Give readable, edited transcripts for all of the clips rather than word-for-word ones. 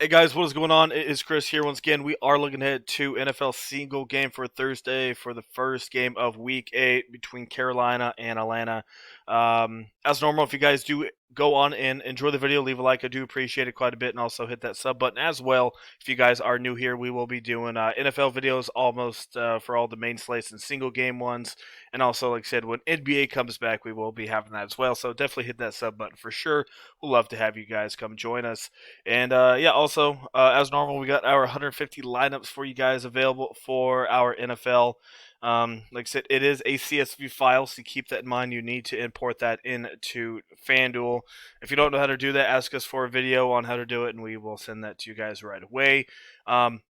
Hey guys, what is going on? It is Chris here once again. We are looking ahead to NFL single game for Thursday for the first game of Week 8 between Carolina and Atlanta. As normal, if you guys do go on and enjoy the video, leave a like. I do appreciate it quite a bit, and also hit that sub button as well. If you guys are new here, we will be doing NFL videos almost for all the main slates and single game ones. And also, like I said, when NBA comes back, we will be having that as well. So definitely hit that sub button for sure. We'll love to have you guys come join us. And yeah, also, as normal, we got our 150 lineups for you guys available for our NFL. Like I said, it is a CSV file, so keep that in mind. You need to import that into Fanduel. If you don't know how to do that, ask us for a video on how to do it, and we will send that to you guys right away.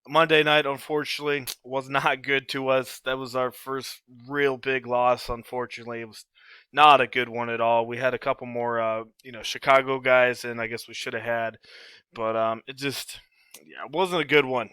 Monday night, unfortunately, was not good to us. That was our first real big loss, unfortunately. It was not a good one at all. We had a couple more, Chicago guys, and I guess we should have had, but it just, yeah, it wasn't a good one.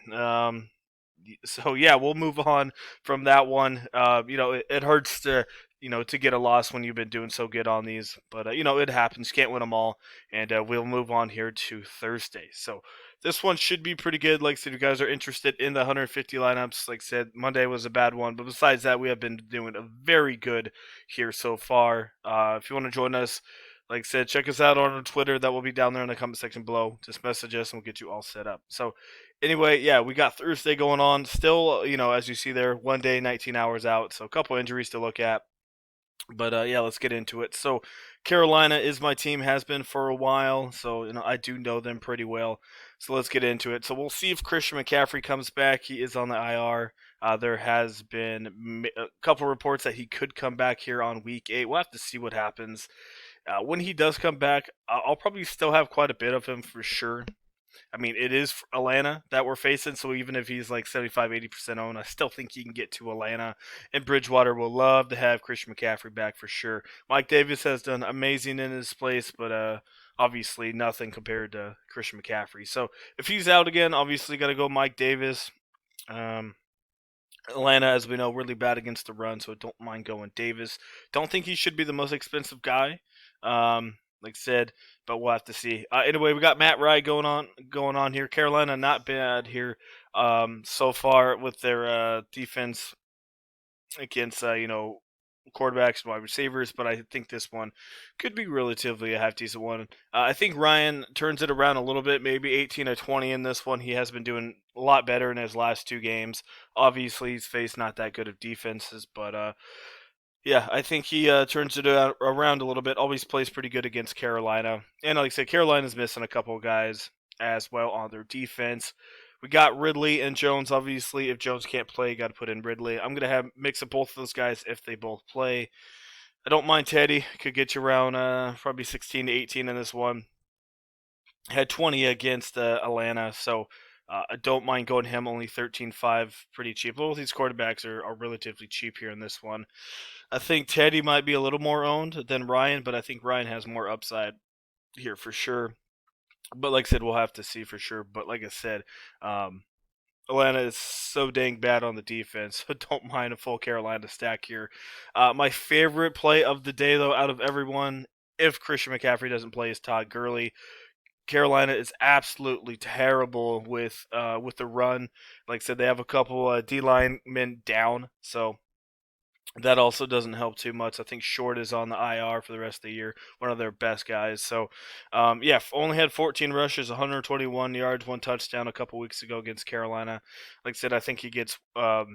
So yeah, we'll move on from that one. It hurts to to get a loss when you've been doing so good on these, but it happens. Can't win them all, and we'll move on here to Thursday. So this one should be pretty good. Like I said, if you guys are interested in the 150 lineups, like I said, Monday was a bad one, but besides that, we have been doing a very good here so far. If you want to join us, like I said, check us out on our Twitter. That will be down there in the comment section below. Just message us and we'll get you all set up. So anyway, yeah, we got Thursday going on. Still, as you see there, one day, 19 hours out. So a couple injuries to look at. But yeah, let's get into it. So Carolina is my team, has been for a while. So I do know them pretty well. So let's get into it. So we'll see if Christian McCaffrey comes back. He is on the IR. There has been a couple reports that he could come back here on week 8. We'll have to see what happens. When he does come back, I'll probably still have quite a bit of him for sure. I mean, it is Atlanta that we're facing, so even if he's like 75-80% owned, I still think he can get to Atlanta. And Bridgewater will love to have Christian McCaffrey back for sure. Mike Davis has done amazing in his place, but obviously nothing compared to Christian McCaffrey. So if he's out again, obviously got to go Mike Davis. Um, Atlanta, as we know, really bad against the run, so don't mind going Davis. Don't think he should be the most expensive guy. Like I said, but we'll have to see. Anyway, we got Matt Ryan going on here. Carolina not bad here so far with their defense against quarterbacks and wide receivers, but I think this one could be relatively a half decent one. I think Ryan turns it around a little bit, maybe 18 or 20 in this one. He has been doing a lot better in his last two games. Obviously, he's faced not that good of defenses, but yeah, I think he turns it around a little bit. Always plays pretty good against Carolina. And like I said, Carolina's missing a couple of guys as well on their defense. We got Ridley and Jones, obviously. If Jones can't play, you got to put in Ridley. I'm going to have mix of both of those guys if they both play. I don't mind Teddy. Could get you around probably 16 to 18 in this one. Had 20 against Atlanta, so I don't mind going him. Only 13.5, pretty cheap. Both these quarterbacks are relatively cheap here in this one. I think Teddy might be a little more owned than Ryan, but I think Ryan has more upside here for sure. But like I said, we'll have to see for sure. But like I said, Atlanta is so dang bad on the defense, so don't mind a full Carolina stack here. My favorite play of the day, though, out of everyone, if Christian McCaffrey doesn't play, is Todd Gurley. Carolina is absolutely terrible with the run. Like I said, they have a couple D linemen down, so that also doesn't help too much. I think Short is on the IR for the rest of the year, one of their best guys. So, yeah, only had 14 rushes, 121 yards, one touchdown a couple weeks ago against Carolina. Like I said, I think he gets, a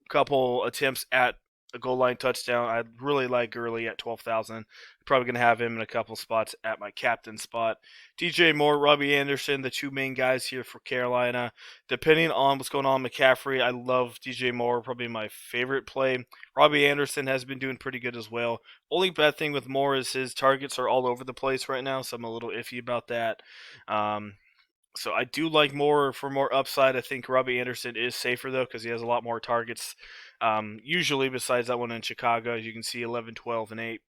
couple attempts at a goal line touchdown. I really like Gurley at 12,000. Probably going to have him in a couple spots at my captain spot. DJ Moore, Robbie Anderson, the two main guys here for Carolina. Depending on what's going on with McCaffrey, I love DJ Moore, probably my favorite play. Robbie Anderson has been doing pretty good as well. Only bad thing with Moore is his targets are all over the place right now, so I'm a little iffy about that. So I do like Moore for more upside. I think Robbie Anderson is safer, though, because he has a lot more targets. Usually, besides that one in Chicago, you can see 11, 12, and 8.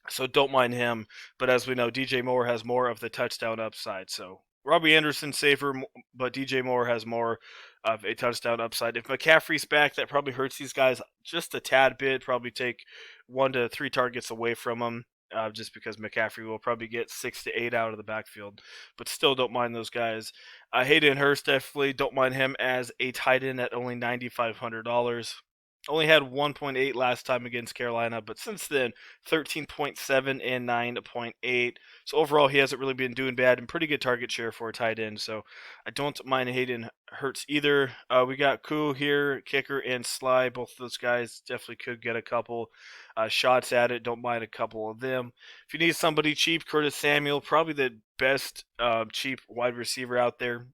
So don't mind him. But as we know, DJ Moore has more of the touchdown upside. So Robbie Anderson's safer, but DJ Moore has more of a touchdown upside. If McCaffrey's back, that probably hurts these guys just a tad bit. Probably take 1 to 3 targets away from them. just because McCaffrey will probably get 6 to 8 out of the backfield. But still, don't mind those guys. Hayden Hurst, definitely don't mind him as a tight end at only $9,500. Only had 1.8 last time against Carolina, but since then, 13.7 and 9.8. So overall, he hasn't really been doing bad and pretty good target share for a tight end. So I don't mind Hayden Hurts either. We got Koo here, kicker, and Sly. Both of those guys definitely could get a couple shots at it. Don't mind a couple of them. If you need somebody cheap, Curtis Samuel, probably the best cheap wide receiver out there.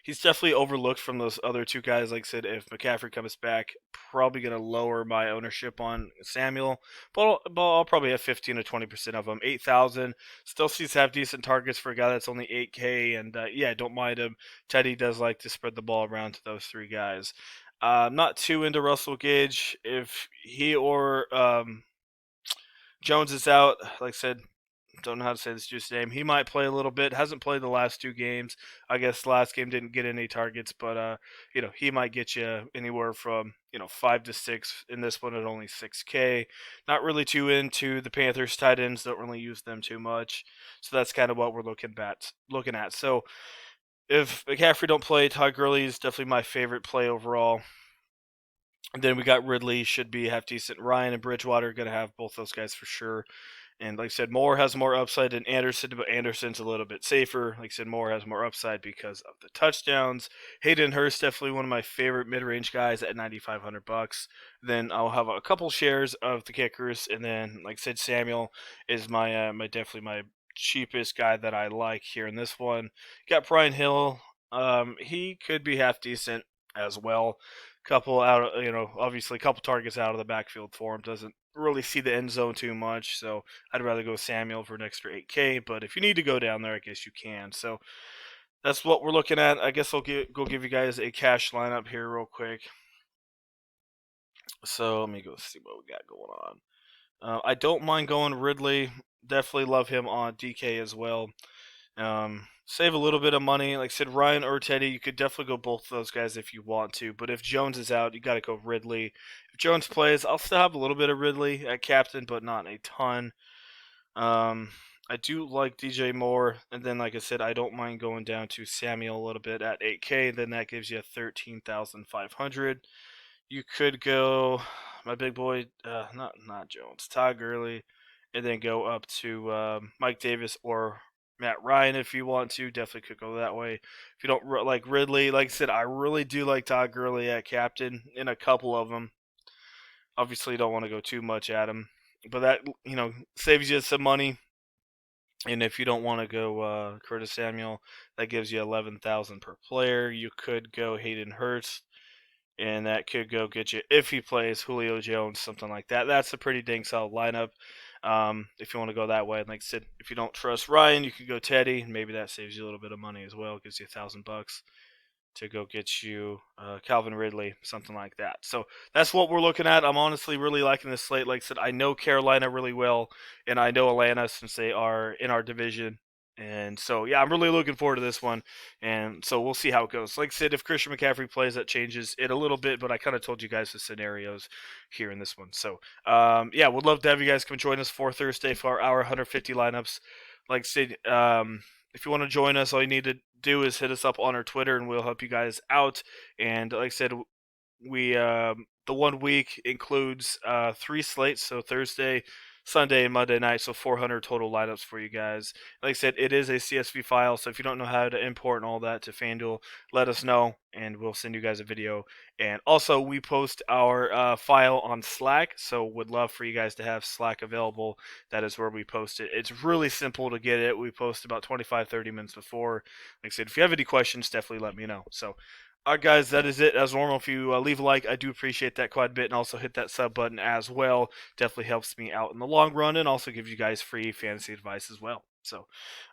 He's definitely overlooked from those other two guys. Like I said, if McCaffrey comes back, probably going to lower my ownership on Samuel, but I'll probably have 15 to 20% of him. 8,000 still sees have decent targets for a guy that's only 8K, and yeah, don't mind him. Teddy does like to spread the ball around to those three guys. Not too into Russell Gage. If he or Jones is out, like I said, don't know how to say this dude's name. He might play a little bit. Hasn't played the last two games. I guess the last game didn't get any targets, but he might get you anywhere from 5 to 6. In this one at only 6K. Not really too into the Panthers tight ends. Don't really use them too much. So that's kind of what we're looking at. So if McCaffrey don't play, Todd Gurley is definitely my favorite play overall. And then we got Ridley, should be half decent. Ryan and Bridgewater going to have both those guys for sure. And like I said, Moore has more upside than Anderson, but Anderson's a little bit safer. Like I said, Moore has more upside because of the touchdowns. Hayden Hurst, definitely one of my favorite mid-range guys at $9,500. Then I'll have a couple shares of the kickers, and then like I said, Samuel is my definitely my cheapest guy that I like here in this one. Got Brian Hill. He could be half decent as well. Couple out, obviously a couple targets out of the backfield for him. Doesn't really see the end zone too much, so I'd rather go Samuel for an extra 8K. But if you need to go down there, I guess you can. So that's what we're looking at. I guess I'll go give you guys a cash lineup here real quick. So let me go see what we got going on. I don't mind going Ridley. Definitely love him on DK as well. Save a little bit of money. Like I said, Ryan or Teddy, you could definitely go both of those guys if you want to. But if Jones is out, you got to go Ridley. If Jones plays, I'll still have a little bit of Ridley at captain, but not a ton. I do like DJ Moore, and then like I said, I don't mind going down to Samuel a little bit at 8K. Then that gives you 13,500. You could go my big boy, not Jones, Todd Gurley, and then go up to Mike Davis or Matt Ryan if you want to. Definitely could go that way. If you don't like Ridley, like I said, I really do like Todd Gurley at captain in a couple of them. Obviously, don't want to go too much at him, but that saves you some money. And if you don't want to go Curtis Samuel, that gives you 11,000 per player. You could go Hayden Hurst, and that could go get you, if he plays, Julio Jones, something like that. That's a pretty dang solid lineup. If you want to go that way, like I said, if you don't trust Ryan, you could go Teddy, and maybe that saves you a little bit of money as well. It gives you $1,000 to go get you Calvin Ridley, something like that. So that's what we're looking at. I'm honestly really liking this slate. Like I said, I know Carolina really well, and I know Atlanta since they are in our division. And so, yeah, I'm really looking forward to this one. And so we'll see how it goes. Like I said, if Christian McCaffrey plays, that changes it a little bit, but I kind of told you guys the scenarios here in this one. So, yeah, would love to have you guys come join us for Thursday for our 150 lineups. Like I said, if you want to join us, all you need to do is hit us up on our Twitter, and we'll help you guys out. And like I said, we the 1 week includes 3 slates, so Thursday, Sunday, and Monday night, so 400 total lineups for you guys. Like I said, it is a CSV file, so if you don't know how to import and all that to Fanduel, let us know, and we'll send you guys a video. And also, we post our file on Slack, so would love for you guys to have Slack available. That is where we post it. It's really simple to get it. We post about 25-30 minutes before. Like I said, if you have any questions, definitely let me know. So, all right, guys, that is it. As normal, if you leave a like, I do appreciate that quite a bit, and also hit that sub button as well. Definitely helps me out in the long run, and also gives you guys free fantasy advice as well. So,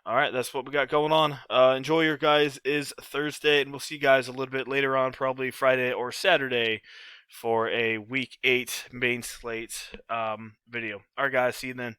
all right, that's what we got going on. Enjoy your guys is Thursday, and we'll see you guys a little bit later on, probably Friday or Saturday, for a Week 8 main slate video. All right, guys, see you then.